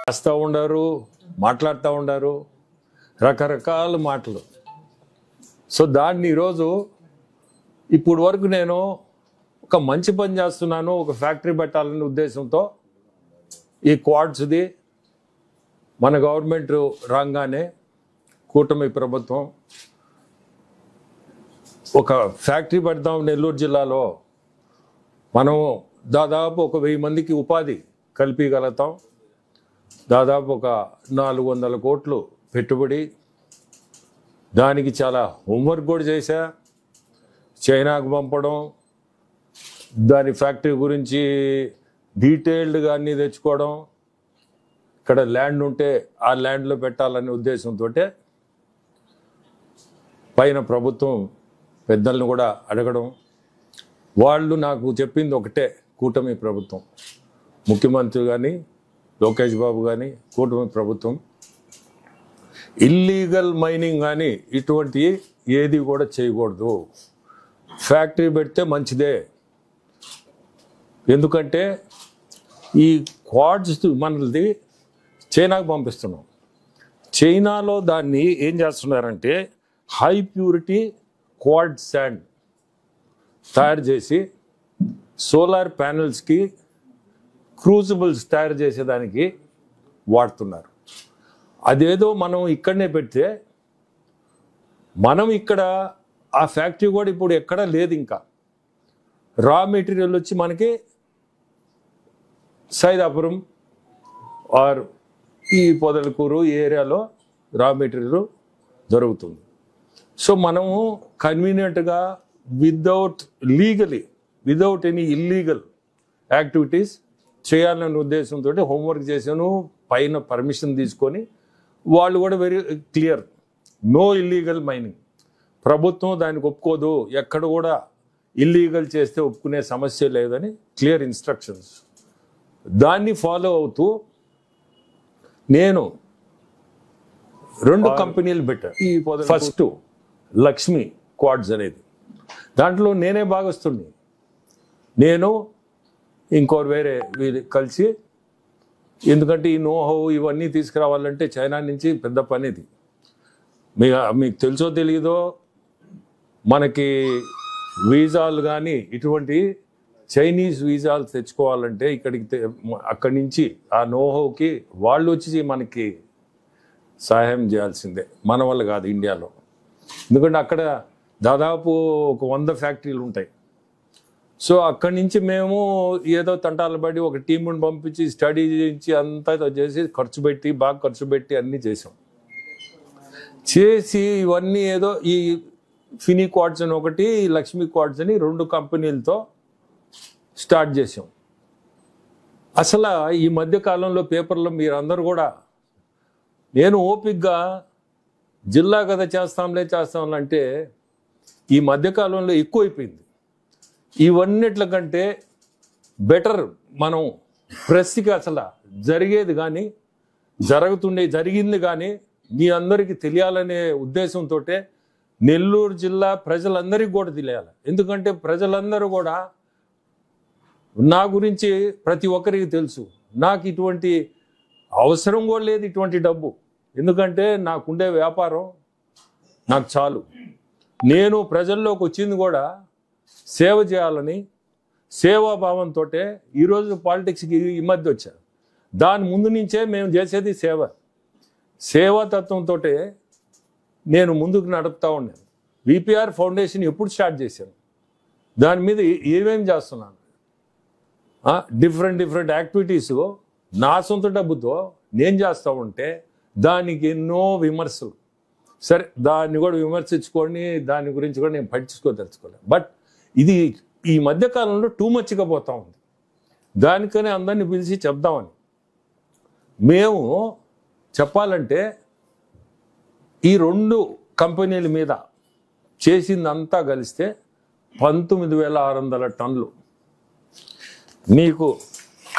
రాస్తూ ఉండారు, మాట్లాడుతూ ఉండారు, రకరకాల మాటలు. సో దాన్ని ఈరోజు ఇప్పుడు వరకు నేను ఒక మంచి పని చేస్తున్నాను, ఒక ఫ్యాక్టరీ పెట్టాలనే ఉద్దేశంతో ఈ క్వాడ్స్ది మన గవర్నమెంట్ రాగానే కూటమి ప్రభుత్వం ఒక ఫ్యాక్టరీ పెడతాం నెల్లూరు జిల్లాలో. మనం దాదాపు ఒక 1000 మందికి ఉపాధి కల్పించగలుగుతాం. దాదాపు ఒక 400 కోట్లు పెట్టుబడి. దానికి చాలా హోంవర్క్ కూడా చేశా. చైనాకు పంపడం, దాని ఫ్యాక్టరీ గురించి డీటెయిల్డ్గా అన్నీ తెచ్చుకోవడం, ఇక్కడ ల్యాండ్ ఉంటే ఆ ల్యాండ్లో పెట్టాలనే ఉద్దేశంతో పైన ప్రభుత్వం పెద్దలను కూడా అడగడం. వాళ్ళు నాకు చెప్పింది ఒకటే, కూటమి ప్రభుత్వం, ముఖ్యమంత్రి కానీ లోకేష్ బాబు కానీ కూటమి ప్రభుత్వం ఇల్లీగల్ మైనింగ్ కానీ ఇటువంటి ఏది కూడా చేయకూడదు. ఫ్యాక్టరీ పెడితే మంచిదే. ఎందుకంటే ఈ క్వాడ్స్ మనది చైనాకు పంపిస్తున్నాం. చైనాలో దాన్ని ఏం చేస్తున్నారంటే హై ప్యూరిటీ క్వాడ్ శాండ్ తయారు చేసి సోలార్ ప్యానెల్స్కి క్రూజిబుల్స్ తయారు చేసేదానికి వాడుతున్నారు. అదేదో మనం ఇక్కడనే పెడితే, మనం ఇక్కడ ఆ ఫ్యాక్టరీ కూడా ఇప్పుడు ఎక్కడా లేదు. ఇంకా రా మెటీరియల్ వచ్చి మనకి సైదాపురం ఆర్ ఈ పొదలకూరు ఈ ఏరియాలో రా మెటీరియల్ దొరుకుతుంది. సో మనము కన్వీనియంట్గా విదౌట్ ఎనీ ఇల్లీగల్ యాక్టివిటీస్ చేయాలనే ఉద్దేశంతో హోంవర్క్ చేశాను. పైన పర్మిషన్ తీసుకొని వాళ్ళు కూడా very clear, no illegal mining. ప్రభుత్వం దానికి ఒప్పుకోదు, ఎక్కడ కూడా ఇల్లీగల్ చేస్తే ఒప్పుకునే సమస్య లేదని క్లియర్ ఇన్స్ట్రక్షన్స్. దాన్ని ఫాలో అవుతూ నేను 2 కంపెనీలు పెట్టాను. ఫస్ట్ లక్ష్మి క్వాడ్స్ అనేది, దాంట్లో నేనే భాగస్తుడిని. నేను ఇంకోరు వేరే వీళ్ళు కలిసి, ఎందుకంటే ఈ నోహౌ ఇవన్నీ తీసుకురావాలంటే చైనా నుంచి పెద్ద పని ఇది. మీకు తెలుసో తెలియదో, మనకి వీసాలు కానీ ఇటువంటి చైనీస్ వీసాలు తెచ్చుకోవాలంటే అక్కడి నుంచి ఆ నోహౌకి వాళ్ళు వచ్చి మనకి సహాయం చేయాల్సిందే, మన వల్ల కాదు ఇండియాలో. ఎందుకంటే అక్కడ దాదాపు ఒక 100 ఫ్యాక్టరీలు ఉంటాయి. సో అక్కడి నుంచి మేము ఏదో తంటాలు పడి ఒక టీముని పంపించి స్టడీ చేయించి అంతా చేసి బాగా ఖర్చు పెట్టి అన్నీ చేసి ఇవన్నీ ఏదో ఈ ఫినీ క్వాడ్స్ అని ఒకటి, లక్ష్మీ క్వాడ్స్ అని 2 కంపెనీలతో స్టార్ట్ చేసాం. అసలు ఈ మధ్య కాలంలో పేపర్లో మీరందరూ కూడా, నేను ఓపిక్గా జిల్లా కదా చేస్తాంలే అంటే ఈ మధ్యకాలంలో ఎక్కువైపోయింది. ఇవన్నిట్ల కంటే బెటర్ మనం ప్రెస్కి అసలు జరిగేది కానీ జరిగింది కానీ మీ అందరికీ తెలియాలనే ఉద్దేశంతో నెల్లూరు జిల్లా ప్రజలందరికీ కూడా తెలియాలి. ఎందుకంటే ప్రజలందరూ కూడా నా గురించి ప్రతి ఒక్కరికి తెలుసు. నాకు ఇటువంటి అవసరం కూడా లేదు, ఇటువంటి డబ్బు. ఎందుకంటే నాకుండే వ్యాపారం నాకు చాలు. నేను ప్రజల్లోకి వచ్చింది కూడా సేవ చేయాలని, సేవాభావంతో ఈరోజు పాలిటిక్స్కి ఈ మధ్య వచ్చాను. దాని ముందు నుంచే మేము చేసేది సేవాతత్వంతో నేను ముందుకు నడుపుతూ ఉన్నాను. విపిఆర్ ఫౌండేషన్ ఎప్పుడు స్టార్ట్ చేశాను, దాని మీద ఏమేమి చేస్తున్నాను, డిఫరెంట్ యాక్టివిటీస్ నా సొంత డబ్బుతో నేను చేస్తూ ఉంటే దానికి ఎన్నో విమర్శలు. సరే, దాన్ని కూడా విమర్శించుకొని దాని గురించి కూడా నేను పట్టించుకోదలుచుకోలేదు. బట్ ఇది ఈ మధ్యకాలంలో టూ మచ్గా పోతూ ఉంది. దానికనే అందరినీ పిలిచి చెప్దామని. మేము చెప్పాలంటే ఈ 2 కంపెనీల మీద చేసిందంతా కలిస్తే 19,600 టన్నులు. మీకు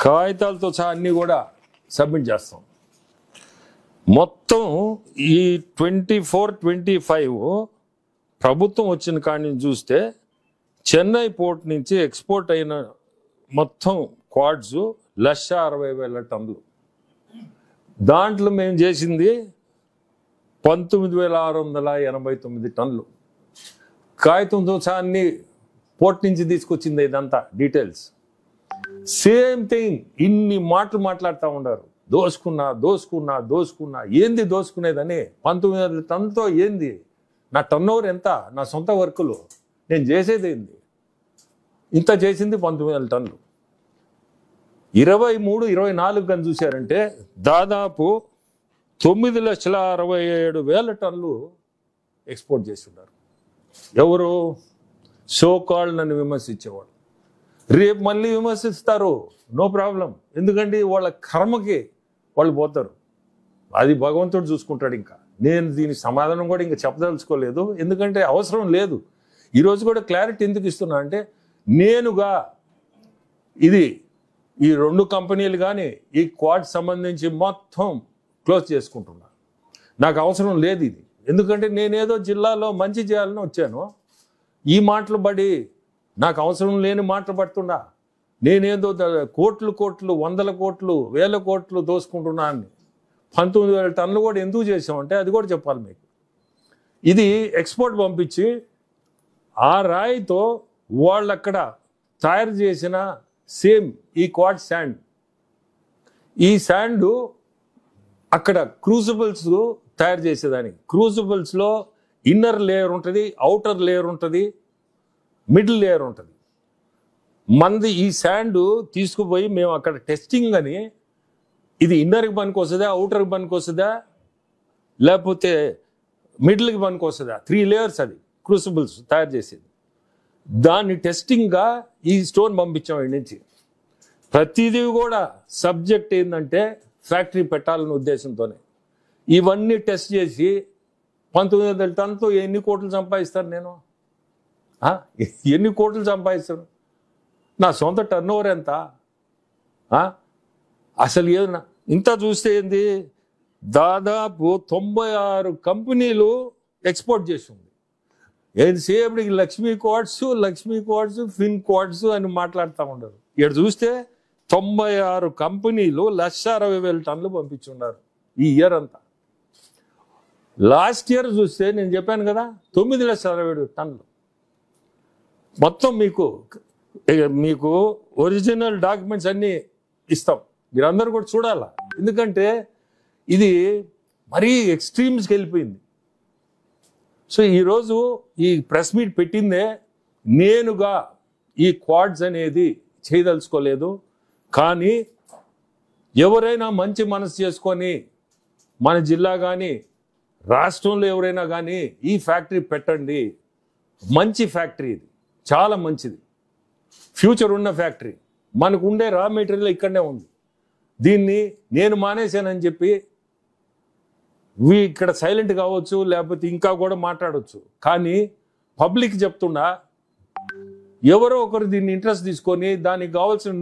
కాగితాలతో సహా అన్నీ కూడా సబ్మిట్ చేస్తాం. మొత్తం ఈ 24-25 ప్రభుత్వం వచ్చిన కాడి నుంచి చూస్తే చెన్నై పోర్ట్ నుంచి ఎక్స్పోర్ట్ అయిన మొత్తం క్వాడ్స్ 1,60,000 టన్నులు. దాంట్లో మేము చేసింది 19,689 టన్నులు. కాగితంతో సహా అన్ని పోర్ట్ నుంచి తీసుకొచ్చింది ఇదంతా డీటెయిల్స్. సేమ్ థింగ్ ఇన్ని మాటలు మాట్లాడుతూ ఉన్నారు. దోసుకున్నా ఏంది దోసుకునేదని. 19,000 టన్నులతో ఏంది? నా టర్న్ ఓవర్ ఎంత? నా సొంత వర్కులు నేను చేసేది ఏంది? ఇంత చేసింది 19,000 టన్నులు. 23-24 కానీ చూశారంటే దాదాపు 9,67,000 టన్నులు ఎక్స్పోర్ట్ చేస్తున్నారు. ఎవరు? సోకాల్డ్ నన్ను విమర్శించేవాళ్ళు. రేపు మళ్ళీ విమర్శిస్తారు, నో ప్రాబ్లం. ఎందుకంటే వాళ్ళ కర్మకి వాళ్ళు పోతారు. అది భగవంతుడు చూసుకుంటాడు. ఇంకా నేను దీని సమాధానం కూడా ఇంకా చెప్పదలుచుకోలేదు, ఎందుకంటే అవసరం లేదు. ఈరోజు కూడా క్లారిటీ ఎందుకు ఇస్తున్నా అంటే, నేనుగా ఇది ఈ 2 కంపెనీలు కానీ ఈ క్వాడ్ సంబంధించి మొత్తం క్లోజ్ చేసుకుంటున్నా. నాకు అవసరం లేదు ఇది. ఎందుకంటే నేనేదో జిల్లాలో మంచి చేయాలని వచ్చాను. ఈ మాటలు పడి నాకు అవసరం లేని మాటలు పడుతున్నా. నేనేదో కోట్లు 100 కోట్లు 1000 కోట్లు దోసుకుంటున్నా అని. 19,000 టన్నులు కూడా ఎందుకు చేసామంటే అది కూడా చెప్పాలి మీకు. ఇది ఎక్స్పోర్ట్ పంపించి ఆ రాయితో వాళ్ళు అక్కడ తయారు చేసిన సేమ్ ఈ క్వాడ్ శాండ్, ఈ శాండ్ అక్కడ క్రూసిబుల్స్ తయారు చేసేదానికి. క్రూసిబుల్స్లో ఇన్నర్ లేయర్ ఉంటుంది, అవుటర్ లేయర్ ఉంటుంది, మిడిల్ లేయర్ ఉంటుంది. మంది ఈ శాండ్ తీసుకుపోయి మేము అక్కడ టెస్టింగ్ అని, ఇది ఇన్నర్కి పనికి వస్తుందా, అవుటర్కి పనికి వస్తుందా, లేకపోతే మిడిల్కి పనికి వస్తుందా, 3 లేయర్స్ అది క్రూసిబుల్స్ తయారు చేసేది. దాన్ని టెస్టింగ్గా ఈ స్టోన్ పంపించాం ఇంటి నుంచి. ప్రతిదీ కూడా సబ్జెక్ట్ ఏంటంటే ఫ్యాక్టరీ పెట్టాలనే ఉద్దేశంతోనే ఇవన్నీ టెస్ట్ చేసి 19,000 టన్నులతో ఎన్ని కోట్లు సంపాదిస్తాను నేను? ఎన్ని కోట్లు సంపాదిస్తాను? నా సొంత టర్న్ ఓవర్ ఎంత? అసలు ఏదన్నా ఇంత చూస్తే ఏంది, దాదాపు 96 కంపెనీలు ఎక్స్పోర్ట్ చేసింది. ఎంతసేపటికి లక్ష్మీ క్వాడ్స్ ఫిన్ క్వాడ్స్ అని మాట్లాడుతూ ఉండరు. ఇక్కడ చూస్తే 96 కంపెనీలు 1,60,000 టన్నులు పంపించున్నారు ఈ ఇయర్ అంతా. లాస్ట్ ఇయర్ చూస్తే నేను చెప్పాను కదా 9,60,000 టన్నులు. మొత్తం మీకు ఒరిజినల్ డాక్యుమెంట్స్ అన్నీ ఇస్తాం, మీరందరూ కూడా చూడాలా. ఎందుకంటే ఇది మరీ ఎక్స్ట్రీమ్స్కి వెళ్ళిపోయింది. సో ఈరోజు ఈ ప్రెస్ మీట్ పెట్టిందే నేనుగా ఈ క్వాడ్స్ అనేది చేయదలుచుకోలేదు. కానీ ఎవరైనా మంచి మనసు చేసుకొని మన జిల్లా కానీ రాష్ట్రంలో ఎవరైనా కానీ ఈ ఫ్యాక్టరీ పెట్టండి. మంచి ఫ్యాక్టరీ, ఇది చాలా మంచిది, ఫ్యూచర్ ఉన్న ఫ్యాక్టరీ. మనకు ఉండే రా మెటీరియల్ ఇక్కడనే ఉంది. దీన్ని నేను మానేశానని చెప్పి ఇక్కడ సైలెంట్ కావచ్చు, లేకపోతే ఇంకా కూడా మాట్లాడవచ్చు. కానీ పబ్లిక్ చెప్తున్నా, ఎవరో ఒకరు దీన్ని ఇంట్రెస్ట్ తీసుకొని దానికి కావాల్సిన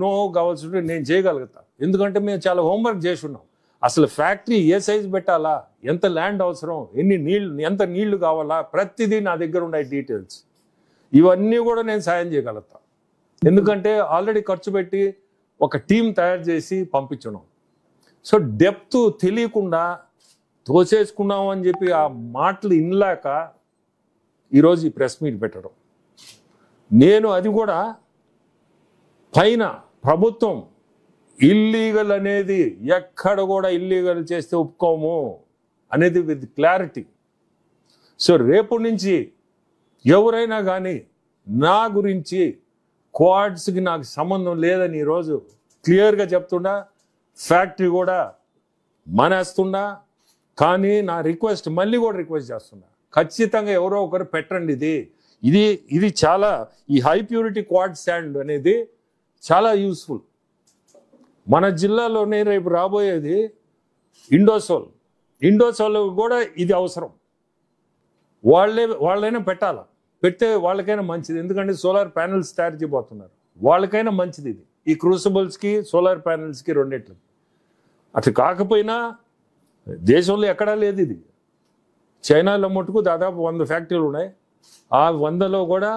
నేను చేయగలుగుతా. ఎందుకంటే మేము చాలా హోంవర్క్ చేసి ఉన్నాం. అసలు ఫ్యాక్టరీ ఏ సైజు పెట్టాలా, ఎంత ల్యాండ్ అవసరం, ఎంత నీళ్లు కావాలా, ప్రతిదీ నా దగ్గర ఉన్నాయి డీటెయిల్స్. ఇవన్నీ కూడా నేను సాయం చేయగలుగుతా. ఎందుకంటే ఆల్రెడీ ఖర్చు పెట్టి ఒక టీం తయారు చేసి పంపించడం. సో డెప్త్ తెలియకుండా తోసేసుకున్నాం అని చెప్పి ఆ మాటలు ఇనలేక ఈరోజు ఈ ప్రెస్ మీట్ పెట్టడం. నేను అది కూడా పైన ప్రభుత్వం ఇల్లీగల్ అనేది ఎక్కడ కూడా ఇల్లీగల్ చేస్తే ఒప్పుకోము అనేది విత్ క్లారిటీ. సో రేపు నుంచి ఎవరైనా కానీ నా గురించి క్వాడ్స్కి నాకు సంబంధం లేదని ఈరోజు క్లియర్గా చెప్తున్నా. ఫ్యాక్టరీ కూడా మానేస్తున్నా. కానీ నా రిక్వెస్ట్ మళ్ళీ కూడా రిక్వెస్ట్ చేస్తున్నా, ఖచ్చితంగా ఎవరో ఒకరు పెట్టండి. ఇది చాలా, ఈ హై ప్యూరిటీ క్వాడ్ శాండ్ అనేది చాలా యూస్ఫుల్. మన జిల్లాలోనే రేపు రాబోయేది ఇండోసోల్ కూడా ఇది అవసరం. వాళ్ళైనా పెట్టాలా, పెడితే వాళ్ళకైనా మంచిది. ఎందుకంటే సోలార్ ప్యానెల్స్ తయారు చేయబోతున్నారు, వాళ్ళకైనా మంచిది ఇది. ఈ క్రూసిబుల్స్కి సోలార్ ప్యానెల్స్కి రెండిట్లకి. అట్లా కాకపోయినా దేశంలో ఎక్కడా లేదు ఇది. చైనాలో మటుకు దాదాపు 100 ఫ్యాక్టరీలు ఉన్నాయి. ఆ 100లో కూడా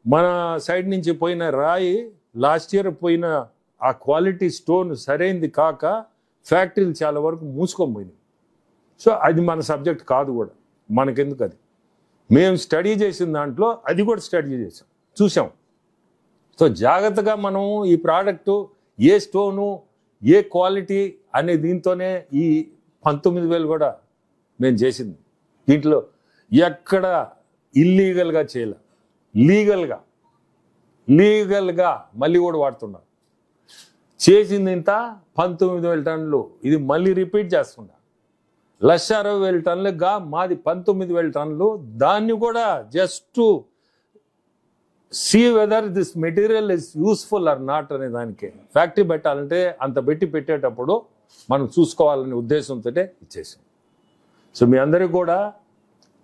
మన సైడ్ నుంచి పోయిన రాయి, లాస్ట్ ఇయర్ పోయిన ఆ క్వాలిటీ స్టోన్ సరైనది కాక ఫ్యాక్టరీలు చాలా వరకు మూసుకొని పోయినాయి. సో అది మన సబ్జెక్ట్ కాదు కూడా, మనకెందుకు అది. మేము స్టడీ చేసిన దాంట్లో అది కూడా స్టడీ చేసాం, చూసాం. సో జాగ్రత్తగా మనం ఈ ప్రోడక్టు ఏ స్టోను ఏ క్వాలిటీ అనే దీంతోనే ఈ 19,000 కూడా మేము చేసింది. దీంట్లో ఎక్కడ ఇల్లీగల్గా చేయలే, లీగల్గా మళ్ళీ కూడా వాడుతున్నాం. చేసింది ఇంత 19,000 టన్నులు. ఇది మళ్ళీ రిపీట్ చేస్తున్నా. 1,60,000 టన్నులుగా మాది 19,000 టన్నులు. దాన్ని కూడా just see whether this material is useful or not అనే దానికి ఫ్యాక్టరీ పెట్టాలంటే అంత పెట్టేటప్పుడు మనం చూసుకోవాలనే ఉద్దేశంతో ఇచ్చేసాం. సో మీ అందరికీ కూడా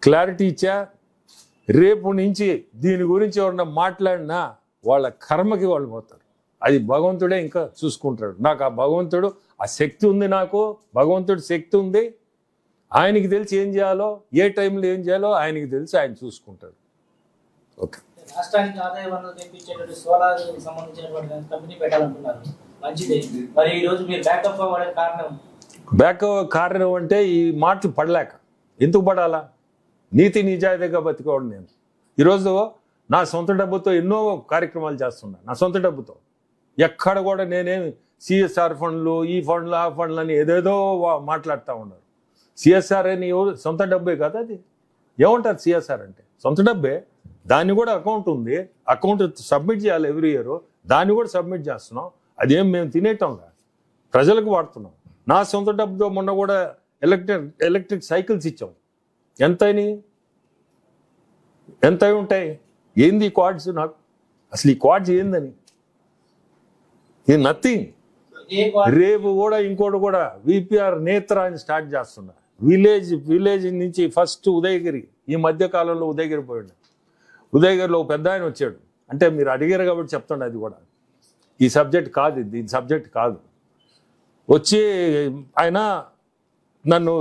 క్లారిటీ ఇచ్చా. రేపు నుంచి దీని గురించి ఎవరన్నా మాట్లాడినా వాళ్ళ కర్మకి వాళ్ళు పోతారు. అది భగవంతుడే ఇంకా చూసుకుంటాడు. నాకు ఆ భగవంతుడు ఆ శక్తి ఉంది, నాకు భగవంతుడి శక్తి ఉంది. ఆయనకి తెలిసి ఏం చేయాలో, ఏ టైంలో ఏం చేయాలో ఆయనకి తెలిసి ఆయన చూసుకుంటాడు. ఓకే. రాష్ట్రానికి ఆదాయ వనరులు తెప్పించేటువంటి సోలార్ సంబంధించినటువంటి కంపెనీ పెట్టాలనుకున్నారు, మంచిదే. మరి ఈ రోజు మీరు బ్యాకప్ అవ్వడానికి కారణం అంటే ఈ మాటలు పడలేక. ఎందుకు పడాలా? నీతి నిజాయితీగా బతికోవడం. నేను ఈరోజు నా సొంత డబ్బుతో ఎన్నో కార్యక్రమాలు చేస్తున్నా, నా సొంత డబ్బుతో. ఎక్కడ కూడా నేనేమి సిఎస్ఆర్ ఫండ్లు, ఈ ఫండ్లు, ఆ ఫండ్లు అని ఏదేదో మాట్లాడుతూ ఉన్నారు. సిఎస్ఆర్ అని సొంత డబ్బే కదా అది. ఏమంటారు సిఎస్ఆర్ అంటే? సొంత డబ్బే. దాన్ని కూడా అకౌంట్ ఉంది, అకౌంట్ సబ్మిట్ చేయాలి ఎవ్రీ ఇయర్. దాన్ని కూడా సబ్మిట్ చేస్తున్నాం. అదేం మేము తినేటంగా ప్రజలకు వాడుతున్నాం. నా సొంత డబ్బుతో మొన్న కూడా ఎలక్ట్రిక్ సైకిల్స్ ఇచ్చాం. ఎంత ఉంటాయి? ఏంది ఈ కార్డ్స్? నాకు అసలు ఈ కార్డ్స్ ఏందని, ఇది నథింగ్. రేపు కూడా ఇంకోటి కూడా విపిఆర్ నేత్ర అని స్టార్ట్ చేస్తున్నా. విలేజ్ నుంచి ఫస్ట్ ఉదయగిరి, ఈ మధ్య కాలంలో ఉదయగిరి పోయాడు. ఉదయగిరిలో ఒక పెద్ద ఆయన వచ్చాడు. అంటే మీరు అడిగారు కాబట్టి చెప్తాను, అది కూడా ఈ సబ్జెక్ట్ కాదు, ఇది సబ్జెక్ట్ కాదు. వచ్చి ఆయన నన్ను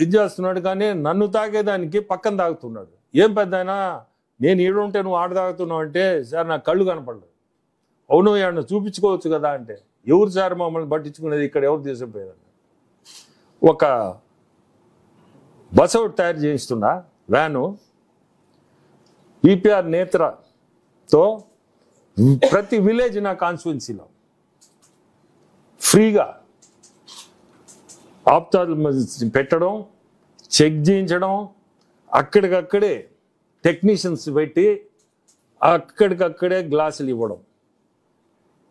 ఇది చేస్తున్నాడు, కానీ నన్ను తాగేదానికి పక్కన తాగుతున్నాడు. ఏం పెద్ద ఆయన, నేను ఈడుంటే నువ్వు ఆడ తాగుతున్నావు అంటే, సార్ నాకు కళ్ళు కనపడలేదు. అవును, ఏమన్నా చూపించుకోవచ్చు కదా అంటే, ఎవరు సార్ మమ్మల్ని పట్టించుకునేది, ఇక్కడ ఎవరు తీసుకుపోయేదండి. ఒక బస్ ఒకటి తయారు చేయిస్తున్నా, వ్యాను. విపిఆర్ నేత్రతో ప్రతి విలేజ్ నా కాన్స్టిట్యున్సీలో ఫ్రీగా ఆప్థాల్మాలజిస్ట్ పెట్టడం, చెక్ చేయించడం, అక్కడికక్కడే టెక్నీషియన్స్ పెట్టి అక్కడికక్కడే గ్లాసులు ఇవ్వడం.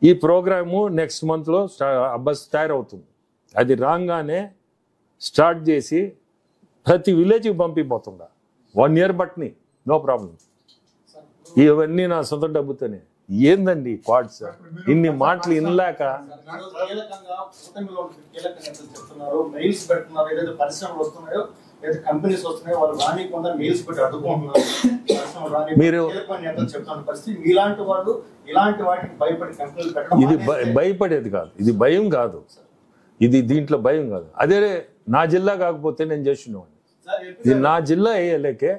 ఈ ప్రోగ్రాము నెక్స్ట్ మంత్లో బస్ తయారవుతుంది. అది రాగానే స్టార్ట్ చేసి ప్రతి విలేజ్కి పంపిపోతుందా. 1 year బట్ని, నో ప్రాబ్లం. ఇవన్నీ నా సొంత డబ్బుతోనే. ఏందండి కార్డ్స్? ఇన్ని మాటలు వినలేక మీరు ఇది భయపడేది కాదు, ఇది భయం కాదు, ఇది దీంట్లో భయం కాదు. అదే నా జిల్లా కాకపోతే నేను చేసినవాడిని. ఇది నా జిల్లా అయ్యేలేకే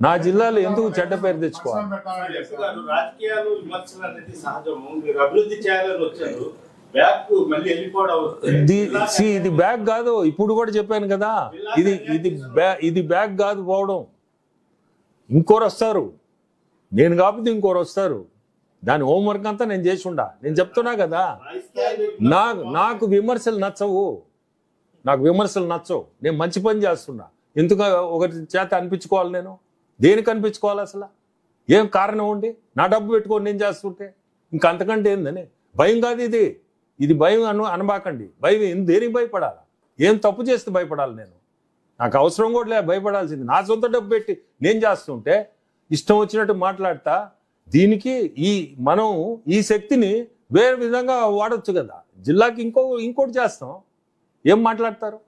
నా జిల్లాలో ఎందుకు చెడ్డ పేరు తెచ్చుకోవాలి? రాజకీయాలు విమర్శలు అనేది సహజము. మీరు అభివృద్ధి చేయాలని వచ్చారు, ఇది బ్యాగ్ కాదు. ఇప్పుడు కూడా చెప్పాను కదా, ఇది బ్యాగ్ కాదు పోవడం. ఇంకోరు వస్తారు, నేను కాకపోతే ఇంకోరు వస్తారు. దాని హోంవర్క్ అంతా నేను చేసి ఉండా. నేను చెప్తున్నా కదా, నాకు విమర్శలు నచ్చవు, నేను మంచి పని చేస్తున్నా. ఎందుకు ఒకటి చేత అనిపించుకోవాలి? నేను దేనికి అనిపించుకోవాలి? అసలు ఏం కారణం ఉండి నా డబ్బు పెట్టుకొని నేను చేస్తుంటే ఇంకా అంతకంటే ఏందని? భయం కాదు ఇది భయం అనబాకండి. భయం దేనికి భయపడాలా? ఏం తప్పు చేస్తే భయపడాలి? నాకు అవసరం కూడా లేదు భయపడాల్సింది. నా సొంత డబ్బు పెట్టి నేను చేస్తుంటే ఇష్టం వచ్చినట్టు మాట్లాడతా. దీనికి మనం ఈ శక్తిని వేరే విధంగా వాడచ్చు కదా. జిల్లాకి ఇంకోటి చేస్తాం. ఏం మాట్లాడతారు?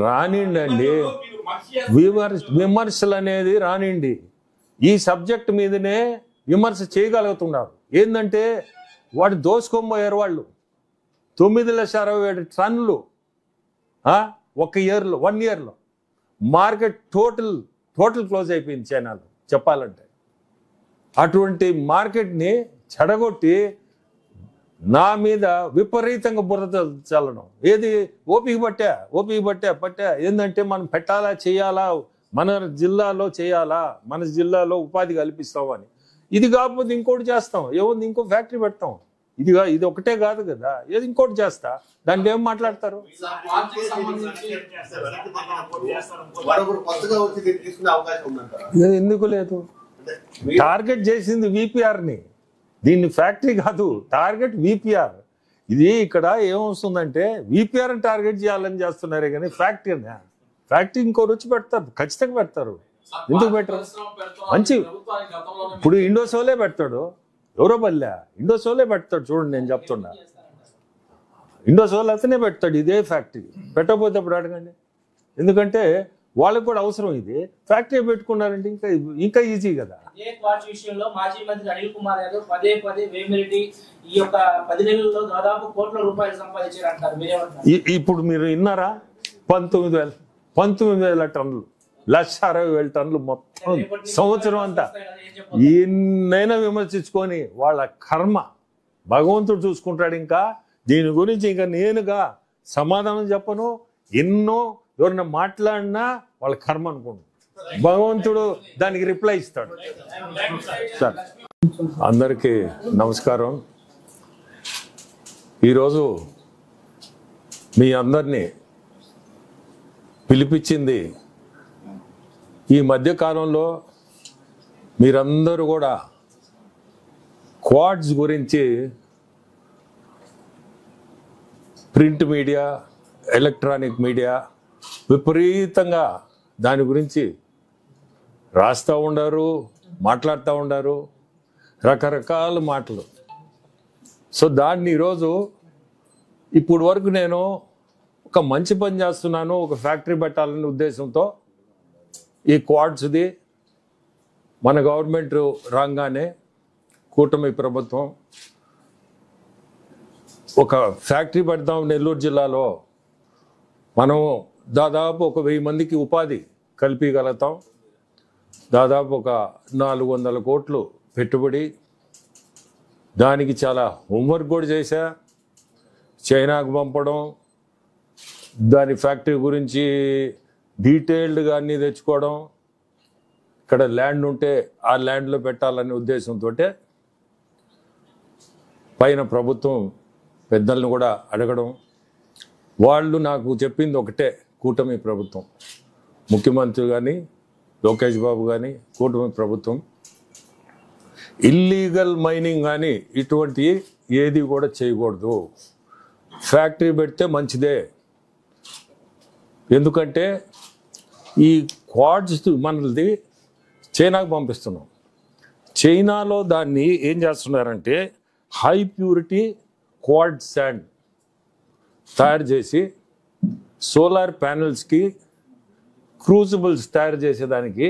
రానిండి, విమర్శలు అనేది రానిండి. ఈ సబ్జెక్ట్ మీదనే విమర్శ చేయగలుగుతున్నారు. ఏంటంటే వాడు దోసుకోబోయారు వాళ్ళు. 9,67,000 టన్నులు ఒక ఇయర్లో, 1 yearలో. మార్కెట్ టోటల్ క్లోజ్ అయిపోయింది చైనాలో చెప్పాలంటే. అటువంటి మార్కెట్ని చెడగొట్టి నా మీద విపరీతంగా బురద చల్లడం. ఏది ఓపిక పట్టా ఏంటంటే మనం పెట్టాలా చేయాలా, మన జిల్లాలో చేయాలా, మన జిల్లాలో ఉపాధి కల్పిస్తామని. ఇది కాకపోతే ఇంకోటి చేస్తాం, ఏముంది ఇంకో ఫ్యాక్టరీ పెడతాం. ఇది ఒకటే కాదు కదా, ఏది ఇంకోటి చేస్తా, దాన్ని ఏం మాట్లాడతారు? ఎందుకు లేదు? టార్గెట్ చేసింది విపిఆర్ని, దీన్ని ఫ్యాక్టరీ కాదు, టార్గెట్ విపిఆర్. ఇది ఇక్కడ ఏమొస్తుందంటే విపిఆర్ని టార్గెట్ చేయాలని చేస్తున్నారే కానీ ఫ్యాక్టరీ ఇంకో రుచి పెడతారు, ఖచ్చితంగా పెడతారు. ఎందుకు పెట్టరు? మంచి ఇప్పుడు ఇండోసోలే పెడతాడు, ఎవరో బల్లే ఇండోసోలే పెడతాడు. చూడండి, నేను చెప్తున్నా, ఇండోసోల్ అతనే పెడతాడు ఇదే ఫ్యాక్టరీ. పెట్టకపోతే అప్పుడు అడగండి. ఎందుకంటే వాళ్ళకి కూడా అవసరం. ఇది ఫ్యాక్టరీ పెట్టుకున్నారంటే ఇంకా ఈజీ కదా. విషయంలో మాజీ మంత్రి అనిల్ కుమార్ యాదవ్ పదే వేమిరెడ్డి ఈ యొక్క 10 నెలల్లో దాదాపు కోట్ల రూపాయలు సంపాదించారంటారు. ఇప్పుడు మీరు విన్నారా? 19,000 టన్నులు, 1,60,000 టన్నులు మొత్తం సంవత్సరం అంతా. ఎన్నైనా విమర్శించుకొని వాళ్ళ కర్మ భగవంతుడు చూసుకుంటాడు. ఇంకా దీని గురించి ఇంకా నేనుగా సమాధానం చెప్పను. ఎన్నో ఎవరైనా మాట్లాడినా వాళ్ళ కర్మ అనుకోండి, భగవంతుడు దానికి రిప్లై ఇస్తాడు. సార్, అందరికీ నమస్కారం. ఈరోజు మీ అందరినీ పిలిపించింది, ఈ మధ్యకాలంలో మీరందరూ కూడా క్వాడ్స్ గురించి ప్రింట్ మీడియా, ఎలక్ట్రానిక్ మీడియా విపరీతంగా దాని గురించి రాస్తూ ఉండారు, మాట్లాడుతూ ఉండారు, రకరకాల మాటలు. సో దాన్ని ఈరోజు ఇప్పుడు వరకు నేను ఒక మంచి పని చేస్తున్నాను, ఒక ఫ్యాక్టరీ పెట్టాలనే ఉద్దేశంతో ఈ క్వాడ్స్ది మన గవర్నమెంట్ రాగానే కూటమి ప్రభుత్వం ఒక ఫ్యాక్టరీ పెడదాం నెల్లూరు జిల్లాలో, మనం దాదాపు ఒక 1000 మందికి ఉపాధి కల్పించగలుగుతాం, దాదాపు ఒక 400 కోట్లు పెట్టుబడి. దానికి చాలా హోంవర్క్ కూడా చేశా, చైనాకు పంపడం, దాని ఫ్యాక్టరీ గురించి డీటెయిల్డ్గా అన్నీ తెచ్చుకోవడం, ఇక్కడ ల్యాండ్ ఉంటే ఆ ల్యాండ్లో పెట్టాలనే ఉద్దేశంతో పైన ప్రభుత్వం పెద్దలను కూడా అడగడం. వాళ్ళు నాకు చెప్పింది ఒకటే, కూటమి ప్రభుత్వం, ముఖ్యమంత్రి కానీ లోకేష్ బాబు కానీ కూటమి ప్రభుత్వం ఇల్లీగల్ మైనింగ్ కానీ ఇటువంటి ఏది కూడా చేయకూడదు. ఫ్యాక్టరీ పెడితే మంచిదే. ఎందుకంటే ఈ క్వాడ్స్ మనది చైనాకు పంపిస్తున్నాం. చైనాలో దాన్ని ఏం చేస్తున్నారంటే హై ప్యూరిటీ క్వాడ్ శాండ్ తయారు చేసి సోలార్ ప్యానెల్స్కి క్రూజిబుల్స్ తయారు చేసేదానికి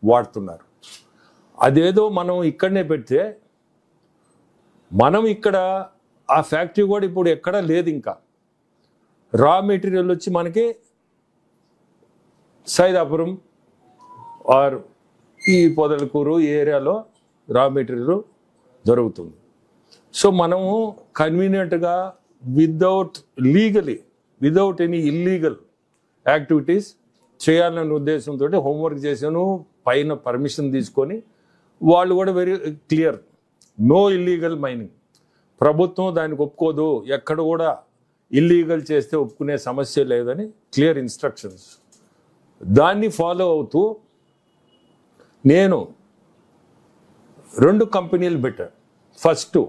వాడుతున్నారు. అదేదో మనం ఇక్కడనే పెడితే, మనం ఇక్కడ ఆ ఫ్యాక్టరీ కూడా ఇప్పుడు ఎక్కడా లేదు. ఇంకా రా మెటీరియల్ వచ్చి మనకి సైదాపురం ఆర్ ఈ పొదలకూరు ఈ ఏరియాలో రా మెటీరియల్ దొరుకుతుంది. సో మనము కన్వీనియంట్గా విదౌట్ ఎనీ ఇల్లీగల్ యాక్టివిటీస్ చేయాలనే ఉద్దేశంతో హోంవర్క్ చేశాను. పైన పర్మిషన్ తీసుకొని వాళ్ళు కూడా very clear, no illegal mining. ప్రభుత్వం దానికి ఒప్పుకోదు, ఎక్కడ కూడా ఇల్లీగల్ చేస్తే ఒప్పుకునే సమస్య లేదని క్లియర్ ఇన్స్ట్రక్షన్స్. దాన్ని ఫాలో అవుతూ నేను 2 కంపెనీలు పెట్టాను. ఫస్ట్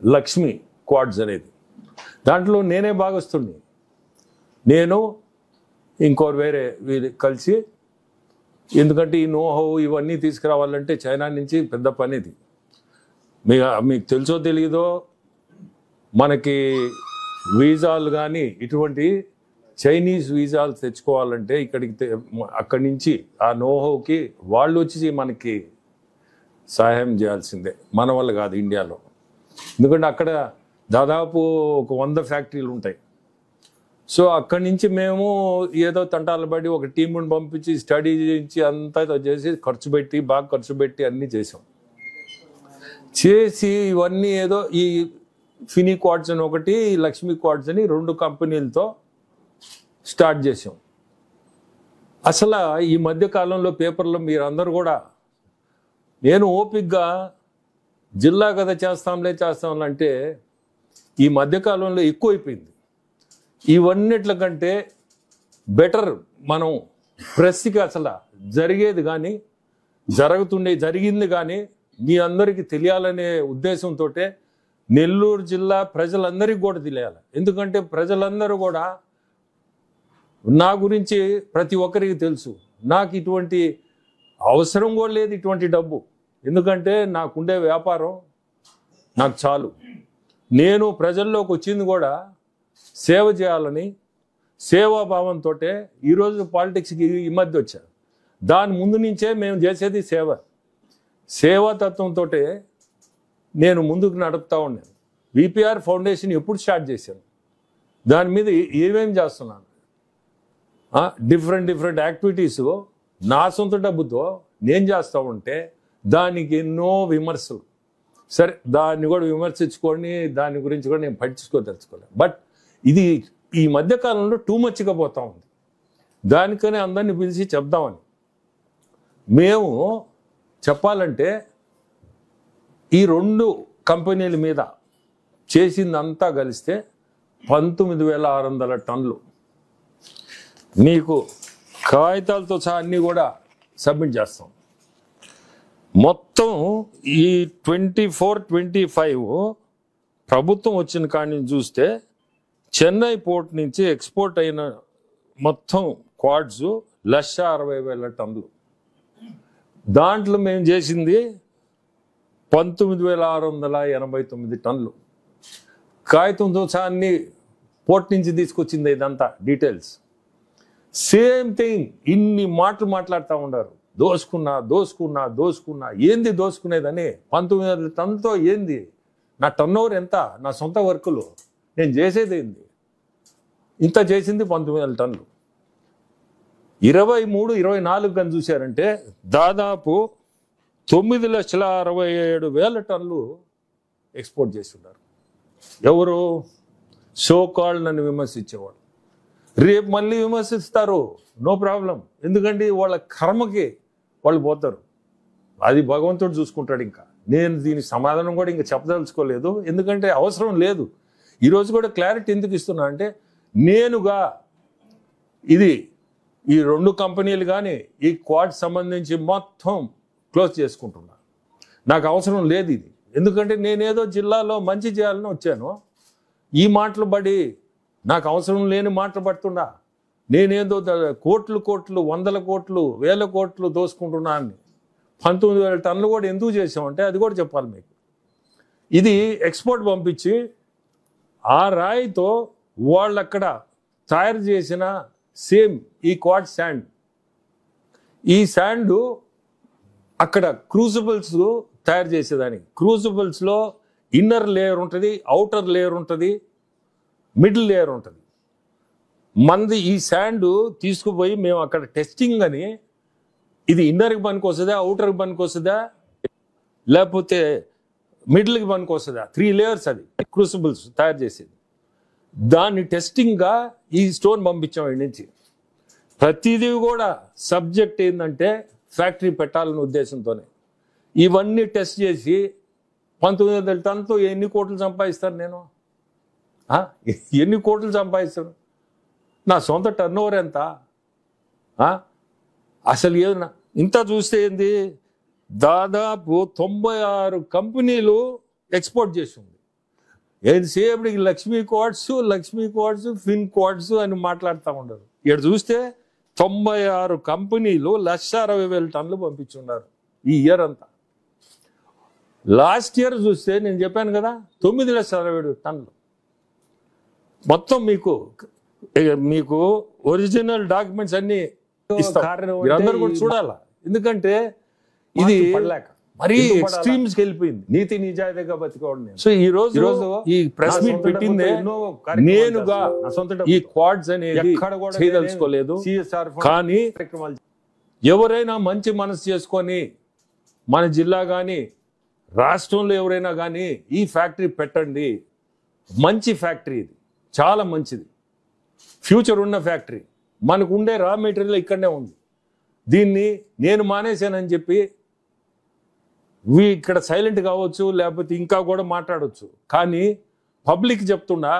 లక్ష్మి క్వాడ్స్ అనేది, దాంట్లో నేనే భాగస్తుడిని. నేను ఇంకోరు వేరే కలిసి, ఎందుకంటే ఈ నోహో ఇవన్నీ తీసుకురావాలంటే చైనా నుంచి పెద్ద పని ఇది. మీకు తెలుసో తెలియదో, మనకి వీసాలు కానీ ఇటువంటి చైనీస్ వీసాలు తెచ్చుకోవాలంటే అక్కడి నుంచి ఆ నోహోకి వాళ్ళు వచ్చి మనకి సహాయం చేయాల్సిందే, మన వల్ల కాదు ఇండియాలో. ఎందుకంటే అక్కడ దాదాపు ఒక 100 ఫ్యాక్టరీలు ఉంటాయి. సో అక్కడి నుంచి మేము ఏదో తంటాలు పడి ఒక టీముని పంపించి స్టడీ చేయించి అంతా చేసి బాగా ఖర్చు పెట్టి అన్నీ చేసాం. చేసి ఇవన్నీ ఏదో ఈ ఫినీ క్వార్ట్స్ అని ఒకటి లక్ష్మీ క్వార్ట్స్ అని 2 కంపెనీలతో స్టార్ట్ చేసాం. అసలు ఈ మధ్య కాలంలో పేపర్లో మీరందరూ కూడా నేను ఓపిక్గా జిల్లా కదా చేస్తాంలే అంటే ఈ మధ్యకాలంలో ఎక్కువైపోయింది. ఇవన్నిట్ల కంటే బెటర్ మనం ప్రెస్కి అసలు జరిగేది కానీ జరిగింది కానీ మీ అందరికీ తెలియాలనే ఉద్దేశంతో నెల్లూరు జిల్లా ప్రజలందరికీ కూడా తెలియాలి. ఎందుకంటే ప్రజలందరూ కూడా నా గురించి ప్రతి ఒక్కరికి తెలుసు. నాకు ఇటువంటి అవసరం కూడా లేదు ఇటువంటి డబ్బు. ఎందుకంటే నాకుండే వ్యాపారం నాకు చాలు. నేను ప్రజల్లోకి వచ్చింది కూడా సేవ చేయాలని సేవాభావంతో ఈరోజు పాలిటిక్స్కి ఈ మధ్య వచ్చాను. దాని ముందు నుంచే మేము చేసేది సేవాతత్వంతో నేను ముందుకు నడుపుతా ఉన్నాను. విపిఆర్ ఫౌండేషన్ ఎప్పుడు స్టార్ట్ చేశాను, దాని మీద ఏమేమి చేస్తున్నాను, డిఫరెంట్ యాక్టివిటీస్ నా సొంత డబ్బుతో నేను చేస్తూ ఉంటే దానికి ఎన్నో విమర్శలు. సరే, దాన్ని కూడా విమర్శించుకొని దాని గురించి కూడా నేను పట్టించుకోదలుచుకోలేదు. బట్ ఇది ఈ మధ్యకాలంలో టూ మచ్గా పోతా ఉంది. దానికని అందరినీ పిలిచి చెప్దామని మేము చెప్పాలంటే ఈ 2 కంపెనీల మీద చేసిందంతా కలిస్తే 19,600 టన్నులు. మీకు కాగితాలతో సహా అన్నీ కూడా సబ్మిట్ చేస్తాం. మొత్తం ఈ 24-25 ప్రభుత్వం వచ్చిన కాడి నుంచి చూస్తే చెన్నై పోర్ట్ నుంచి ఎక్స్పోర్ట్ అయిన మొత్తం క్వాడ్స్ 1,60,000 టన్నులు. దాంట్లో మేము చేసింది 19,689 టన్నులు. కాగితంతో సహా అన్ని పోర్ట్ నుంచి తీసుకొచ్చింది ఇదంతా డీటెయిల్స్. సేమ్ థింగ్ ఇన్ని మాటలు మాట్లాడుతూ ఉన్నారు. దోసుకున్నా ఏంది దోసుకునేదని. 19,000 టన్నులతో ఏంది? నా టర్న్ ఓవర్ ఎంత? నా సొంత వర్కులు నేను చేసేది ఏంది? ఇంత చేసింది 19,000 టన్నులు. 23-24 కానీ చూశారంటే దాదాపు 9,67,000 టన్నులు ఎక్స్పోర్ట్ చేస్తున్నారు. ఎవరు? సోకాల్డ్ నన్ను విమర్శించేవాడు. రేపు మళ్ళీ విమర్శిస్తారు, నో ప్రాబ్లం. ఎందుకంటే వాళ్ళ కర్మకి వాళ్ళు పోతారు. అది భగవంతుడు చూసుకుంటాడు. ఇంకా నేను దీని సమాధానం కూడా ఇంకా చెప్పదలుచుకోలేదు, ఎందుకంటే అవసరం లేదు. ఈరోజు కూడా క్లారిటీ ఎందుకు ఇస్తున్నా అంటే నేనుగా ఇది ఈ 2 కంపెనీలు కానీ ఈ క్వాడ్ సంబంధించి మొత్తం క్లోజ్ చేసుకుంటున్నా. నాకు అవసరం లేదు ఇది. ఎందుకంటే నేనేదో జిల్లాలో మంచి చేయాలని వచ్చాను. ఈ మాటలు పడి నాకు అవసరం లేని మాటలు పడుతున్నా. నేనేదో కోట్లు 100 కోట్లు 1000 కోట్లు దోసుకుంటున్నా అని. 19,000 టన్నులు కూడా ఎందుకు చేసామంటే అది కూడా చెప్పాలి మీకు. ఇది ఎక్స్పోర్ట్ పంపించి ఆ రాయితో వాళ్ళు అక్కడ తయారు చేసిన సేమ్ ఈ క్వాడ్ శాండ్, ఈ శాండ్ అక్కడ క్రూసిబుల్స్ తయారు చేసేదానికి. క్రూసిబుల్స్లో ఇన్నర్ లేయర్ ఉంటుంది, అవుటర్ లేయర్ ఉంటుంది, మిడిల్ లేయర్ ఉంటుంది. మంది ఈ శాండ్ తీసుకుపోయి మేము అక్కడ టెస్టింగ్ అని ఇది ఇన్నర్కి పనికి వస్తుందా, అవుటర్కి పనికి వస్తుందా, లేకపోతే మిడిల్కి పనికి వస్తుందా, 3 లేయర్స్ అది క్రూసిబుల్స్ తయారు చేసేది. దాన్ని టెస్టింగ్గా ఈ స్టోన్ పంపించాం ఇక్కడి నుంచి. ప్రతిదీ కూడా సబ్జెక్ట్ ఏంటంటే ఫ్యాక్టరీ పెట్టాలనే ఉద్దేశంతోనే ఇవన్నీ టెస్ట్ చేసి 19,000 టన్నులతో ఎన్ని కోట్లు సంపాదిస్తాను నేను? ఎన్ని కోట్లు సంపాదిస్తాను? నా సొంత టర్న్ ఓవర్ ఎంత? అసలు ఏదన్నా ఇంత చూస్తే ఏంది, దాదాపు 96 కంపెనీలు ఎక్స్పోర్ట్ చేసింది. ఎంతసేపటికి లక్ష్మీ క్వాడ్స్ ఫిన్ క్వాడ్స్ అని మాట్లాడుతూ ఉండరు. ఇక్కడ చూస్తే 96 కంపెనీలు 1,60,000 టన్నులు పంపించున్నారు ఈ ఇయర్ అంతా. లాస్ట్ ఇయర్ చూస్తే నేను చెప్పాను కదా 9,60,000 టన్నులు. మొత్తం మీకు ఒరిజినల్ డాక్యుమెంట్స్ అన్ని అందరూ కూడా చూడాలా. ఎందుకంటే ఇది మరీ ఎక్స్ట్రీమ్స్ వెళ్ళిపోయింది. నీతి నిజాయితీగా బతికోవడం. సో ఈ రోజు ఈ ప్రెస్ మీట్ పెట్టిందే నేనుగా ఈ క్వాడ్స్ అనేది చేయదలుచుకోలేదు. కానీ ఎవరైనా మంచి మనసు చేసుకొని మన జిల్లా కానీ రాష్ట్రంలో ఎవరైనా కానీ ఈ ఫ్యాక్టరీ పెట్టండి, మంచి ఫ్యాక్టరీ ఇది, చాలా మంచిది, ఫ్యూచర్ ఉన్న ఫ్యాక్టరీ, మనకు ఉండే రా మెటీరియల్ ఇక్కడనే ఉంది, దీన్ని నేను మానేశానని చెప్పి ఇక్కడ సైలెంట్ కావచ్చు, లేకపోతే ఇంకా కూడా మాట్లాడవచ్చు. కానీ పబ్లిక్ చెప్తున్నా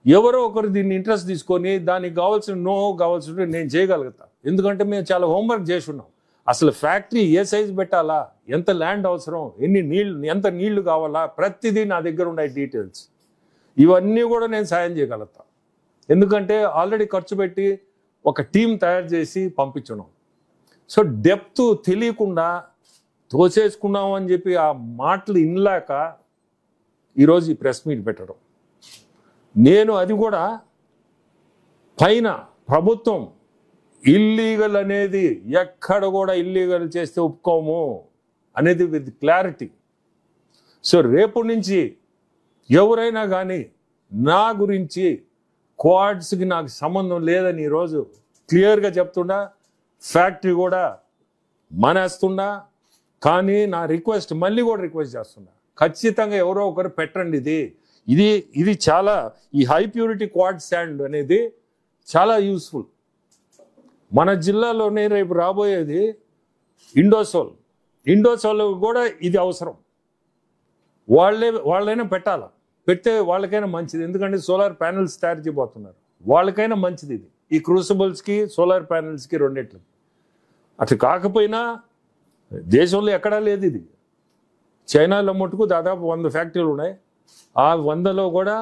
ఎవరో ఒకరు దీన్ని ఇంట్రెస్ట్ తీసుకొని దానికి కావాల్సిన కావాల్సిన నేను చేయగలుగుతా. ఎందుకంటే మేము చాలా హోంవర్క్ చేసి ఉన్నాం. అసలు ఫ్యాక్టరీ ఏ సైజు పెట్టాలా, ఎంత ల్యాండ్ అవసరం, ఎంత నీళ్లు కావాలా, ప్రతిదీ నా దగ్గర ఉన్నాయి డీటెయిల్స్. ఇవన్నీ కూడా నేను సాయం చేయగలుగుతా. ఎందుకంటే ఆల్రెడీ ఖర్చు పెట్టి ఒక టీం తయారు చేసి పంపించున్నాం. సో డెప్త్ తెలియకుండా తోసేసుకున్నాం అని చెప్పి ఆ మాటలు ఇన్లాక ఈరోజు ఈ ప్రెస్ మీట్ పెట్టడం. నేను అది కూడా పైన ప్రభుత్వం ఇల్లీగల్ అనేది ఎక్కడ కూడా ఇల్లీగల్ చేస్తే ఒప్పుకోము అనేది విత్ క్లారిటీ. సో రేపు నుంచి ఎవరైనా కానీ నా గురించి క్వాడ్స్కి నాకు సంబంధం లేదని ఈరోజు క్లియర్గా చెప్తుండా, ఫ్యాక్టరీ కూడా మానేస్తుండా. కానీ నా రిక్వెస్ట్ మళ్ళీ కూడా రిక్వెస్ట్ చేస్తున్నా, ఖచ్చితంగా ఎవరో ఒకరు పెట్టండి. ఇది చాలా ఈ హై ప్యూరిటీ క్వాడ్ శాండ్ అనేది చాలా యూస్ఫుల్. మన జిల్లాలోనే రేపు రాబోయేది ఇండోసోల్ కూడా ఇది అవసరం. వాళ్ళైనా పెట్టాలా, పెడితే వాళ్ళకైనా మంచిది. ఎందుకంటే సోలార్ ప్యానెల్స్ తయారు చేయబోతున్నారు, వాళ్ళకైనా మంచిది ఇది. ఈ క్రూసిబుల్స్కి సోలార్ ప్యానెల్స్కి రెండిట్లకి. అట్లా కాకపోయినా దేశంలో ఎక్కడా లేదు ఇది. చైనాలో మటుకు దాదాపు 100 ఫ్యాక్టరీలు ఉన్నాయి. ఆ 100లో కూడా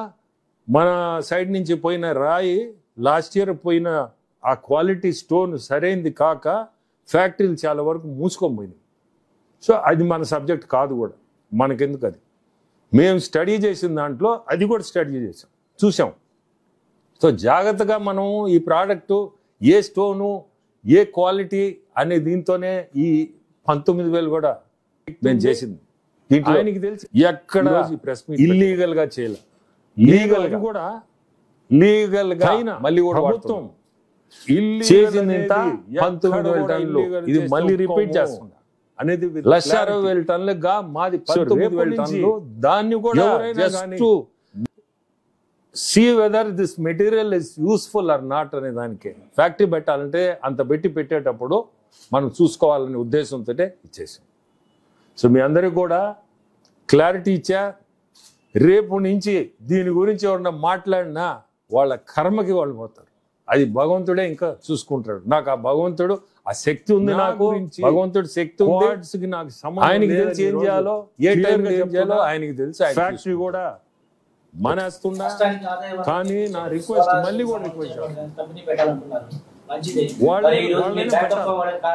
మన సైడ్ నుంచి పోయిన రాయి లాస్ట్ ఇయర్ పోయిన ఆ క్వాలిటీ స్టోన్ సరైనది కాక ఫ్యాక్టరీలు చాలా వరకు మూసుకొని పోయినాయి. సో అది మన సబ్జెక్ట్ కాదు కూడా, మనకెందుకు అది. మేము స్టడీ చేసిన దాంట్లో అది కూడా స్టడీ చేసాం, చూసాం. సో జాగ్రత్తగా మనం ఈ ప్రోడక్టు ఏ స్టోను ఏ క్వాలిటీ అనే దీంతోనే ఈ 19,000 కూడా నేను చేసింది. దీంట్లో ఆయనకి తెలిసి ఎక్కడ ఇల్లీగల్ గా చేయాలి, లీగల్ కూడా లీగల్ గా మళ్ళీ కూడా ప్రభుత్వం చేసింది 19,000 టన్నులు, ఇది మళ్ళీ రిపీట్ చేస్తున్నా అనేది 1,60,000 టన్నులుగా మాది 19,000 టన్నులు. దాన్ని కూడా just see whether this material is useful or not అనే దానికి ఫ్యాక్టరీ పెట్టాలంటే అంత పెట్టేటప్పుడు మనం చూసుకోవాలనే ఉద్దేశంతో ఇచ్చేసాం. సో మీ అందరికి కూడా క్లారిటీ ఇచ్చా. రేపు నుంచి దీని గురించి ఎవరన్నా మాట్లాడినా వాళ్ళ కర్మకి వాళ్ళు పోతారు. అది భగవంతుడే ఇంకా చూసుకుంటాడు. నాకు ఆ భగవంతుడు ఆ శక్తి ఉంది, నాకు భగవంతుడు శక్తి ఉంది. నాకు ఆయనకి తెలిసి ఏం చేయాలో, ఏ టైంలో ఏం చేయాలో ఆయనకి తెలుసు. ఫ్యాక్టరీ కూడా మానేస్తున్నా. కానీ నా రిక్వెస్ట్ మళ్ళీ కూడా రిక్వెస్ట్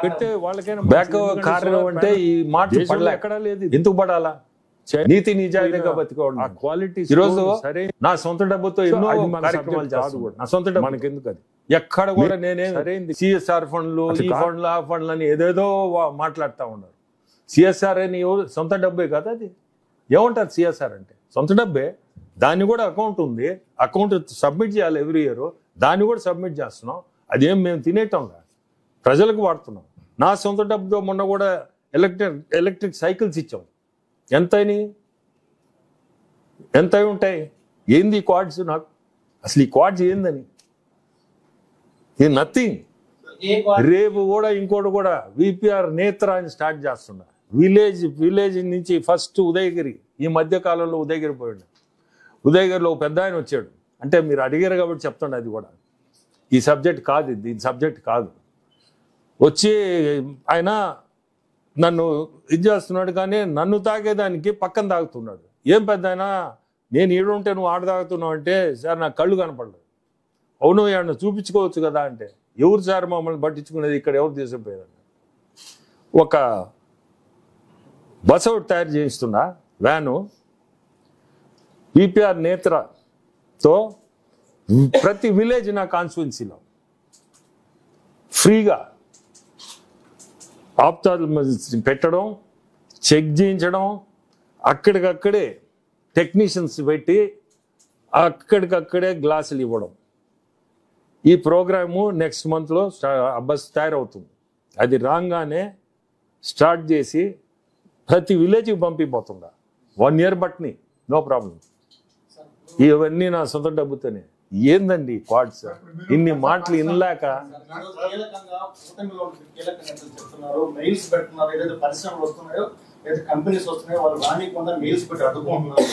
పెడితే వాళ్ళకైనా బ్యాకప్ కారణం అంటే ఈ మాట ఎక్కడా లేదు. ఎందుకు పడాలా? నీతి నిజాయితీగా బతికోండి. ఆ క్వాలిటీ ఈరోజు సరే నా సొంత డబ్బుతో ఎన్నో కార్యక్రమాలు చేస్తాను. నా సొంత డబ్బు మనకెందుకు అది. ఎక్కడ కూడా నేనే సిఎస్ఆర్ ఫండ్లు, ఈ ఫండ్లు, ఆ ఫండ్లు అని ఏదేదో మాట్లాడుతూ ఉన్నారు. సిఎస్ఆర్ అని సొంత డబ్బే కదా అది. ఏమంటారు సిఎస్ఆర్ అంటే? సొంత డబ్బే. దాన్ని కూడా అకౌంట్ ఉంది, అకౌంట్ సబ్మిట్ చేయాలి ఎవ్రీ ఇయర్. దాన్ని కూడా సబ్మిట్ చేస్తున్నాం. అదేం మేము తినేటంగా ప్రజలకు వాడుతున్నాం. నా సొంత డబ్బుతో మొన్న కూడా ఎలక్ట్రిక్ సైకిల్స్ ఇచ్చాం. ఎంత ఉంటాయి? ఏంది ఈ క్వాడ్స్? నాకు అసలు ఈ క్వాడ్స్ ఏందని ఇది నథింగ్. రేపు కూడా ఇంకోటి కూడా విపిఆర్ నేత్ర అని స్టార్ట్ చేస్తున్నా. విలేజ్ నుంచి ఫస్ట్ ఉదయగిరి, ఈ మధ్య కాలంలో ఉదయగిరి పోయాడు. ఉదయగిరిలో పెద్ద ఆయన వచ్చాడు. అంటే మీరు అడిగారు కాబట్టి చెప్తాను, అది కూడా ఈ సబ్జెక్ట్ కాదు, ఇది సబ్జెక్ట్ కాదు. వచ్చి ఆయన నన్ను ఇది చేస్తున్నాడు, కానీ నన్ను తాగేదానికి పక్కన తాగుతున్నాడు. ఏం పెద్ద ఆయన, నేను ఈడుంటే నువ్వు ఆడ తాగుతున్నావు అంటే, సార్ నాకు కళ్ళు కనపడలేదు. అవును ఏమన్నా చూపించుకోవచ్చు కదా అంటే, ఎవరు సార్ మమ్మల్ని పట్టించుకునేది, ఇక్కడ ఎవరు తీసుకుపోయేదని. ఒక బస్ ఒకటి తయారు చేయిస్తున్నా, వ్యాను, విపిఆర్ నేత్రతో ప్రతి విలేజ్ నా కాన్స్టిట్యున్సీలో ఫ్రీగా పెట్టడం, చెక్ చేయించడం, అక్కడికక్కడే టెక్నీషియన్స్ పెట్టి అక్కడికక్కడే గ్లాసులు ఇవ్వడం. ఈ ప్రోగ్రాము నెక్స్ట్ మంత్లో బస్ తయారవుతుంది. అది రాగానే స్టార్ట్ చేసి ప్రతి విలేజ్కి పంపిపోతుందా 1 year బట్ని నో ప్రాబ్లం. ఇవన్నీ నా సొంత డబ్బుతోనే. ఏందండి క్వాడ్స్? ఇన్ని మాటలు వినలేక కీలకంగా కూటమిలో కీలకంగా చెప్తున్నారు, మెయిల్స్ పెడుతున్నారు. ఏదైతే పరిశ్రమలు వస్తున్నాయో, ఏదైతే కంపెనీస్ వస్తున్నాయో వాళ్ళు రానికుండా మెయిల్స్ పెట్టి అడ్డుకుంటున్నారు.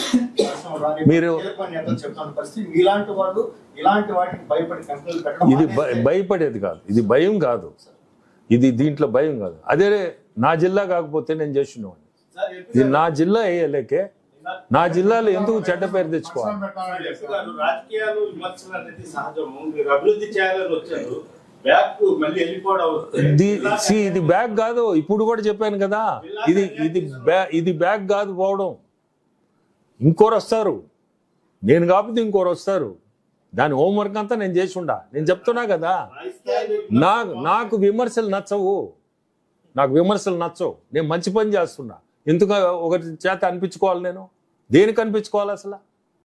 మీరు చెప్తున్న పరిస్థితి. మీలాంటి వాళ్ళు ఇలాంటి వాటికి భయపడి కంపెనీలు పెట్టడం ఇది భయపడేది కాదు, ఇది భయం కాదు, ఇది దీంట్లో భయం కాదు. అదే నా జిల్లా కాకపోతే నేను చేసినవాడిని. ఇది నా జిల్లా అయ్యేలేకే నా జిల్లాలో ఎందుకు చెడ్డ పేరు తెచ్చుకోవాలి? రాజకీయాలు విమర్శలు అనేది సహజము. మీరు అభివృద్ధి చేయాలని వచ్చారు, బ్యాక్ మళ్ళీ వెళ్ళిపోవడం. ఇది బ్యాక్ కాదు, ఇప్పుడు కూడా చెప్పాను కదా, ఇది బ్యాక్ కాదు పోవడం. ఇంకోరు వస్తారు, నేను కాకపోతే ఇంకోరు వస్తారు. దాని హోంవర్క్ అంతా నేను చేసి ఉండా. నేను చెప్తున్నా కదా, నాకు విమర్శలు నచ్చవు, నాకు విమర్శలు నచ్చవు. నేను మంచి పని చేస్తున్నా. ఎందుకు ఒకటి చేత అనిపించుకోవాలి? నేను దేనికి అనిపించుకోవాలి అసలు?